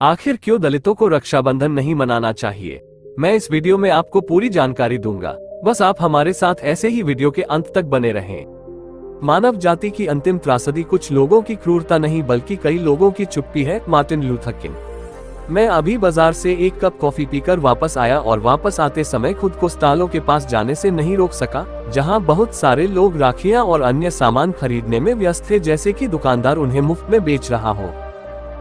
आखिर क्यों दलितों को रक्षाबंधन नहीं मनाना चाहिए? मैं इस वीडियो में आपको पूरी जानकारी दूंगा। बस आप हमारे साथ ऐसे ही वीडियो के अंत तक बने रहें। मानव जाति की अंतिम त्रासदी कुछ लोगों की क्रूरता नहीं बल्कि कई लोगों की चुप्पी है। Martin Luther king. मैं अभी बाजार से एक कप कॉफी पीकर वापस आया और वापस आते समय खुद को स्टॉलों के पास जाने से नहीं रोक सका, जहां बहुत सारे लोग राखियां और अन्य सामान खरीदने में व्यस्त थे, जैसे कि दुकानदार उन्हें मुफ्त में बेच रहा हो।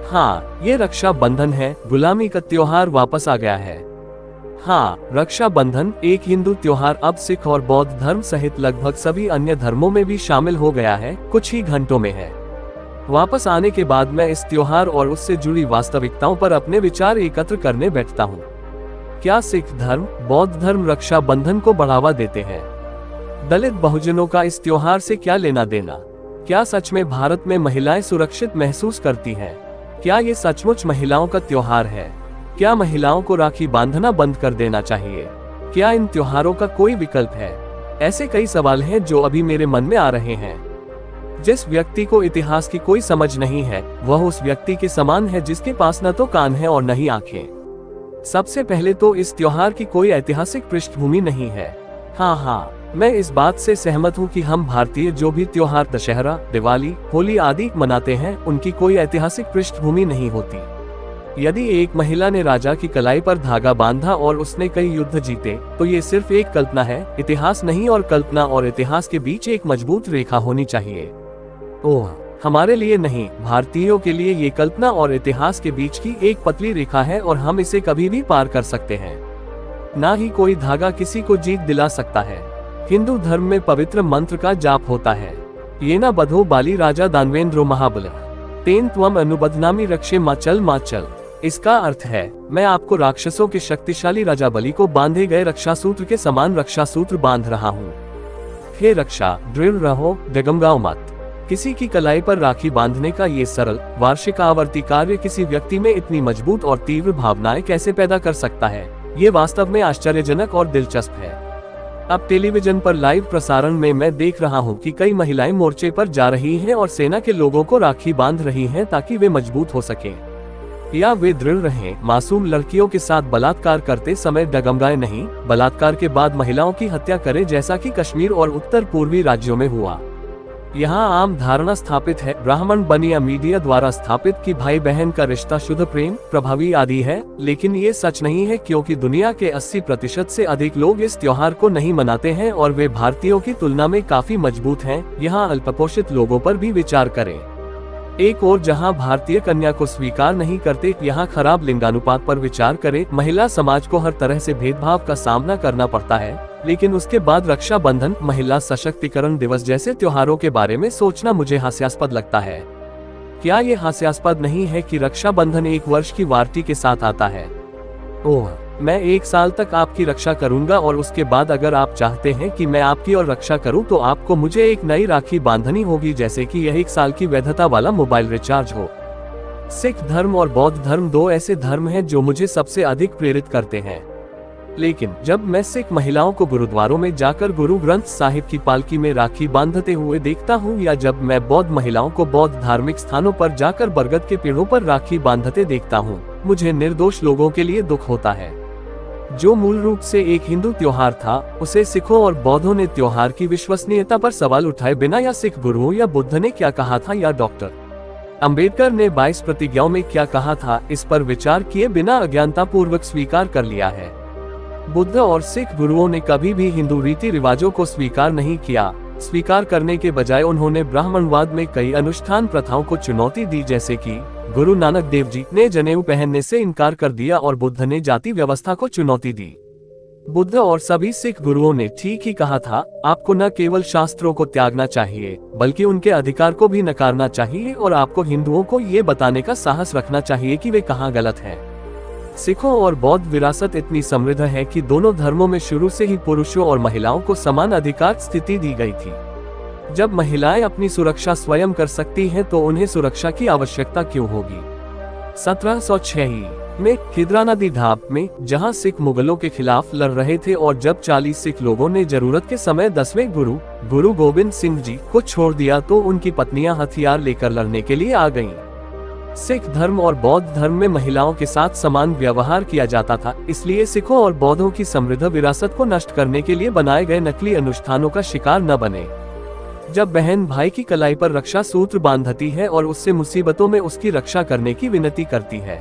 हाँ, ये रक्षाबंधन है। गुलामी का त्योहार वापस आ गया है। हाँ, रक्षाबंधन एक हिंदू त्योहार अब सिख और बौद्ध धर्म सहित लगभग सभी अन्य धर्मों में भी शामिल हो गया है। कुछ ही घंटों में है। वापस आने के बाद मैं इस त्योहार और उससे जुड़ी वास्तविकताओं पर अपने विचार एकत्र करने बैठता हूँ। क्या सिख धर्म, बौद्ध धर्म रक्षाबंधन को बढ़ावा देते हैं? दलित बहुजनों का इस त्योहार से क्या लेना देना? क्या सच में भारत में महिलाएं सुरक्षित महसूस करती हैं? क्या ये सचमुच महिलाओं का त्योहार है? क्या महिलाओं को राखी बांधना बंद कर देना चाहिए? क्या इन त्योहारों का कोई विकल्प है? ऐसे कई सवाल हैं जो अभी मेरे मन में आ रहे हैं। जिस व्यक्ति को इतिहास की कोई समझ नहीं है, वह उस व्यक्ति के समान है जिसके पास न तो कान है और न ही आंखें। सबसे पहले तो इस त्योहार की कोई ऐतिहासिक पृष्ठभूमि नहीं है। हाँ, मैं इस बात से सहमत हूँ कि हम भारतीय जो भी त्योहार दशहरा, दिवाली, होली आदि मनाते हैं, उनकी कोई ऐतिहासिक पृष्ठभूमि नहीं होती। यदि एक महिला ने राजा की कलाई पर धागा बांधा और उसने कई युद्ध जीते, तो ये सिर्फ एक कल्पना है, इतिहास नहीं। और कल्पना और इतिहास के बीच एक मजबूत रेखा होनी चाहिए। ओह, हमारे लिए नहीं, भारतीयों के लिए ये कल्पना और इतिहास के बीच की एक पतली रेखा है और हम इसे कभी भी पार कर सकते हैं। ना ही कोई धागा किसी को जीत दिला सकता है। हिंदू धर्म में पवित्र मंत्र का जाप होता है। ये न बधो बाली राजा दानवेंद्रो महाबल तेन त्वम अनुबदनामी रक्षे माचल माचल। इसका अर्थ है, मैं आपको राक्षसों के शक्तिशाली राजा बलि को बांधे गए रक्षा सूत्र के समान रक्षा सूत्र बांध रहा हूँ। हे रक्षा, दृढ़ रहो, डगमगाओ मत। किसी की कलाई पर राखी बांधने का ये सरल वार्षिक आवर्ती कार्य किसी व्यक्ति में इतनी मजबूत और तीव्र भावनाएं कैसे पैदा कर सकता है, ये वास्तव में आश्चर्यजनक और दिलचस्प है। अब टेलीविजन पर लाइव प्रसारण में मैं देख रहा हूँ कि कई महिलाएं मोर्चे पर जा रही हैं और सेना के लोगों को राखी बांध रही हैं ताकि वे मजबूत हो सकें या वे दृढ़ रहें। मासूम लड़कियों के साथ बलात्कार करते समय डगमगाए नहीं, बलात्कार के बाद महिलाओं की हत्या करे, जैसा कि कश्मीर और उत्तर पूर्वी राज्यों में हुआ। यहाँ आम धारणा स्थापित है, ब्राह्मण बन या मीडिया द्वारा स्थापित, कि भाई बहन का रिश्ता शुद्ध प्रेम, प्रभावी आदि है। लेकिन ये सच नहीं है, क्योंकि दुनिया के 80% से अधिक लोग इस त्योहार को नहीं मनाते हैं और वे भारतीयों की तुलना में काफी मजबूत हैं। यहाँ अल्पपोषित लोगों पर भी विचार करें। एक और जहाँ भारतीय कन्या को स्वीकार नहीं करते, यहाँ खराब लिंगानुपात पर विचार करें। महिला समाज को हर तरह से भेदभाव का सामना करना पड़ता है, लेकिन उसके बाद रक्षाबंधन, महिला सशक्तिकरण दिवस जैसे त्योहारों के बारे में सोचना मुझे हास्यास्पद लगता है। क्या ये हास्यास्पद नहीं है कि रक्षाबंधन एक वर्ष की वार्षिकी के साथ आता है? ओह, मैं 1 साल तक आपकी रक्षा करूंगा और उसके बाद अगर आप चाहते हैं कि मैं आपकी और रक्षा करूं, तो आपको मुझे एक नई राखी बांधनी होगी, जैसे कि यह 1 साल की वैधता वाला मोबाइल रिचार्ज हो। सिख धर्म और बौद्ध धर्म 2 ऐसे धर्म हैं जो मुझे सबसे अधिक प्रेरित करते हैं। लेकिन जब मैं सिख महिलाओं को गुरुद्वारों में जाकर गुरु ग्रंथ साहिब की पालकी में राखी बांधते हुए देखता हूँ, या जब मैं बौद्ध महिलाओं को बौद्ध धार्मिक स्थानों पर जाकर बरगद के पेड़ों पर राखी बांधते देखता हूँ, मुझे निर्दोष लोगों के लिए दुख होता है। जो मूल रूप से एक हिंदू त्योहार था, उसे सिखों और बौद्धों ने त्योहार की विश्वसनीयता पर सवाल उठाए बिना, या सिख गुरुओं या बुद्ध ने क्या कहा था, या डॉक्टर अंबेडकर ने 22 प्रतिज्ञाओं में क्या कहा था, इस पर विचार किए बिना अज्ञानता पूर्वक स्वीकार कर लिया है। बुद्ध और सिख गुरुओं ने कभी भी हिंदू रीति रिवाजों को स्वीकार नहीं किया। स्वीकार करने के बजाय उन्होंने ब्राह्मणवाद में कई अनुष्ठान प्रथाओं को चुनौती दी, जैसे कि गुरु नानक देव जी ने जनेऊ पहनने से इनकार कर दिया और बुद्ध ने जाति व्यवस्था को चुनौती दी। बुद्ध और सभी सिख गुरुओं ने ठीक ही कहा था, आपको न केवल शास्त्रों को त्यागना चाहिए, बल्कि उनके अधिकार को भी नकारना चाहिए, और आपको हिंदुओं को ये बताने का साहस रखना चाहिए कि वे कहाँ गलत हैं। सिखों और बौद्ध विरासत इतनी समृद्ध है कि दोनों धर्मों में शुरू से ही पुरुषों और महिलाओं को समान अधिकार स्थिति दी गई थी। जब महिलाएं अपनी सुरक्षा स्वयं कर सकती हैं, तो उन्हें सुरक्षा की आवश्यकता क्यों होगी? 1706 में खिद्रा नदी ढाब में, जहां सिख मुगलों के खिलाफ लड़ रहे थे, और जब 40 सिख लोगों ने जरूरत के समय 10वें गुरु गोविंद सिंह जी को छोड़ दिया, तो उनकी पत्नियां हथियार लेकर लड़ने के लिए आ गईं। सिख धर्म और बौद्ध धर्म में महिलाओं के साथ समान व्यवहार किया जाता था, इसलिए सिखों और बौद्धों की समृद्ध विरासत को नष्ट करने के लिए बनाए गए नकली अनुष्ठानों का शिकार न बने। जब बहन भाई की कलाई पर रक्षा सूत्र बांधती है और उससे मुसीबतों में उसकी रक्षा करने की विनती करती है,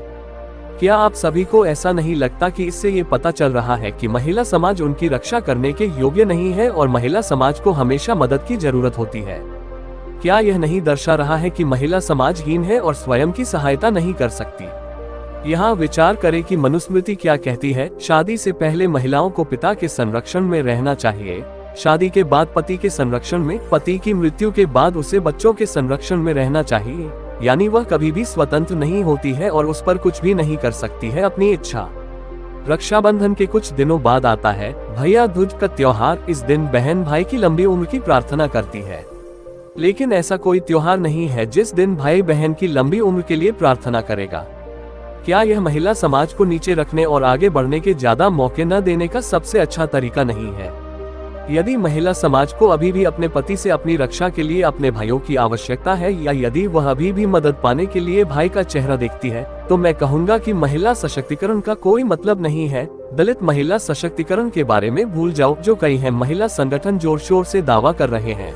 क्या आप सभी को ऐसा नहीं लगता कि इससे ये पता चल रहा है कि महिला समाज उनकी रक्षा करने के योग्य नहीं है और महिला समाज को हमेशा मदद की जरूरत होती है? क्या यह नहीं दर्शा रहा है कि महिला समाजहीन है और स्वयं की सहायता नहीं कर सकती? यहाँ विचार करें कि मनुस्मृति क्या कहती है। शादी से पहले महिलाओं को पिता के संरक्षण में रहना चाहिए, शादी के बाद पति के संरक्षण में, पति की मृत्यु के बाद उसे बच्चों के संरक्षण में रहना चाहिए। यानी वह कभी भी स्वतंत्र नहीं होती है और उस पर कुछ भी नहीं कर सकती है अपनी इच्छा। रक्षाबंधन के कुछ दिनों बाद आता है भैया दूज का त्योहार। इस दिन बहन भाई की लंबी उम्र की प्रार्थना करती है, लेकिन ऐसा कोई त्योहार नहीं है जिस दिन भाई बहन की लंबी उम्र के लिए प्रार्थना करेगा। क्या यह महिला समाज को नीचे रखने और आगे बढ़ने के ज्यादा मौके न देने का सबसे अच्छा तरीका नहीं है? यदि महिला समाज को अभी भी अपने पति से अपनी रक्षा के लिए अपने भाइयों की आवश्यकता है, या यदि वह अभी भी मदद पाने के लिए भाई का चेहरा देखती है, तो मैं कहूँगा कि महिला सशक्तिकरण का कोई मतलब नहीं है। दलित महिला सशक्तिकरण के बारे में भूल जाओ, जो कई है महिला संगठन जोर शोर से दावा कर रहे हैं।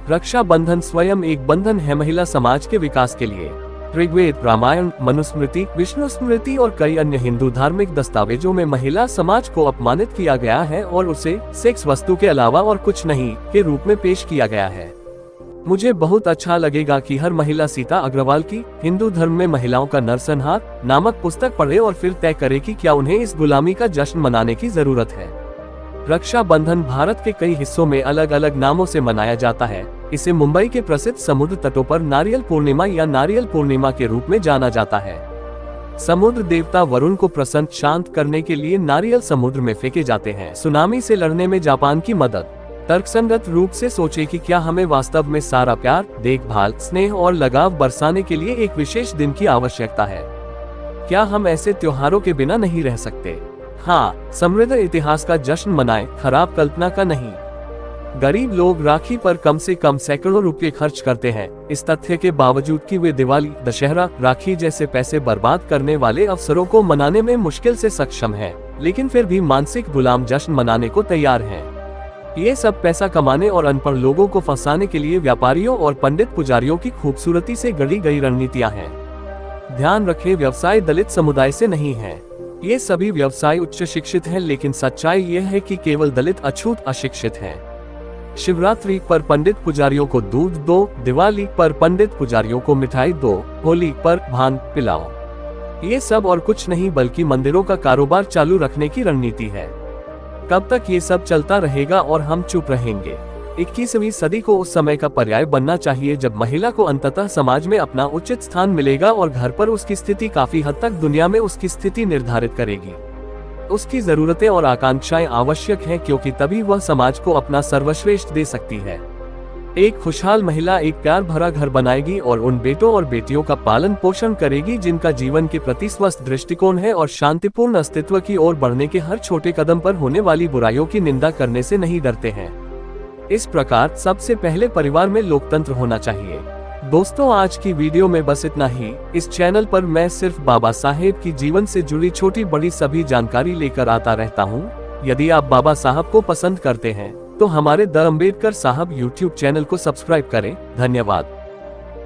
रक्षा बंधन स्वयं एक बंधन है महिला समाज के विकास के लिए। ऋग्वेद, रामायण, मनुस्मृति, विष्णु स्मृति और कई अन्य हिंदू धार्मिक दस्तावेजों में महिला समाज को अपमानित किया गया है और उसे सेक्स वस्तु के अलावा और कुछ नहीं के रूप में पेश किया गया है। मुझे बहुत अच्छा लगेगा कि हर महिला सीता अग्रवाल की हिंदू धर्म में महिलाओं का नरसंहार नामक पुस्तक पढ़े और फिर तय करे कि क्या उन्हें इस गुलामी का जश्न मनाने की जरूरत है। रक्षा बंधन भारत के कई हिस्सों में अलग अलग नामों से मनाया जाता है। इसे मुंबई के प्रसिद्ध समुद्र तटों पर नारियल पूर्णिमा या नारियल पूर्णिमा के रूप में जाना जाता है। समुद्र देवता वरुण को प्रसन्न शांत करने के लिए नारियल समुद्र में फेंके जाते हैं। सुनामी से लड़ने में जापान की मदद। तर्कसंगत रूप से सोचे कि क्या हमें वास्तव में सारा प्यार, देखभाल, स्नेह और लगाव बरसाने के लिए एक विशेष दिन की आवश्यकता है? क्या हम ऐसे त्योहारों के बिना नहीं रह सकते? हाँ, समृद्ध इतिहास का जश्न मनाएं, खराब कल्पना का नहीं। गरीब लोग राखी पर कम से कम सैकड़ों रुपए खर्च करते हैं, इस तथ्य के बावजूद कि वे दिवाली, दशहरा, राखी जैसे पैसे बर्बाद करने वाले अवसरों को मनाने में मुश्किल से सक्षम हैं, लेकिन फिर भी मानसिक गुलाम जश्न मनाने को तैयार हैं। ये सब पैसा कमाने और अनपढ़ लोगों को फंसाने के लिए व्यापारियों और पंडित पुजारियों की खूबसूरती से गढ़ी गई रणनीतियां हैं। ध्यान रखें, व्यवसाय दलित समुदाय से नहीं है। ये सभी व्यवसाय उच्च शिक्षित हैं, लेकिन सच्चाई यह है कि केवल दलित अछूत अशिक्षित हैं। शिवरात्रि पर पंडित पुजारियों को दूध दो, दिवाली पर पंडित पुजारियों को मिठाई दो, होली पर भांग पिलाओ। ये सब और कुछ नहीं बल्कि मंदिरों का कारोबार चालू रखने की रणनीति है। कब तक ये सब चलता रहेगा और हम चुप रहेंगे? 21वीं सदी को उस समय का पर्याय बनना चाहिए जब महिला को अंततः समाज में अपना उचित स्थान मिलेगा और घर पर उसकी स्थिति काफी हद तक दुनिया में उसकी स्थिति निर्धारित करेगी। उसकी जरूरतें और आकांक्षाएं आवश्यक हैं, क्योंकि तभी वह समाज को अपना सर्वश्रेष्ठ दे सकती है। एक खुशहाल महिला एक प्यार भरा घर बनाएगी और उन बेटों और बेटियों का पालन पोषण करेगी जिनका जीवन के प्रति स्वस्थ दृष्टिकोण है और शांतिपूर्ण अस्तित्व की ओर बढ़ने के हर छोटे कदम पर होने वाली बुराइयों की निंदा करने से नहीं डरते हैं। इस प्रकार सबसे पहले परिवार में लोकतंत्र होना चाहिए। दोस्तों, आज की वीडियो में बस इतना ही। इस चैनल पर मैं सिर्फ बाबा साहेब की जीवन से जुड़ी छोटी बड़ी सभी जानकारी लेकर आता रहता हूँ। यदि आप बाबा साहब को पसंद करते हैं तो हमारे द अम्बेडकर साहब YouTube चैनल को सब्सक्राइब करें। धन्यवाद।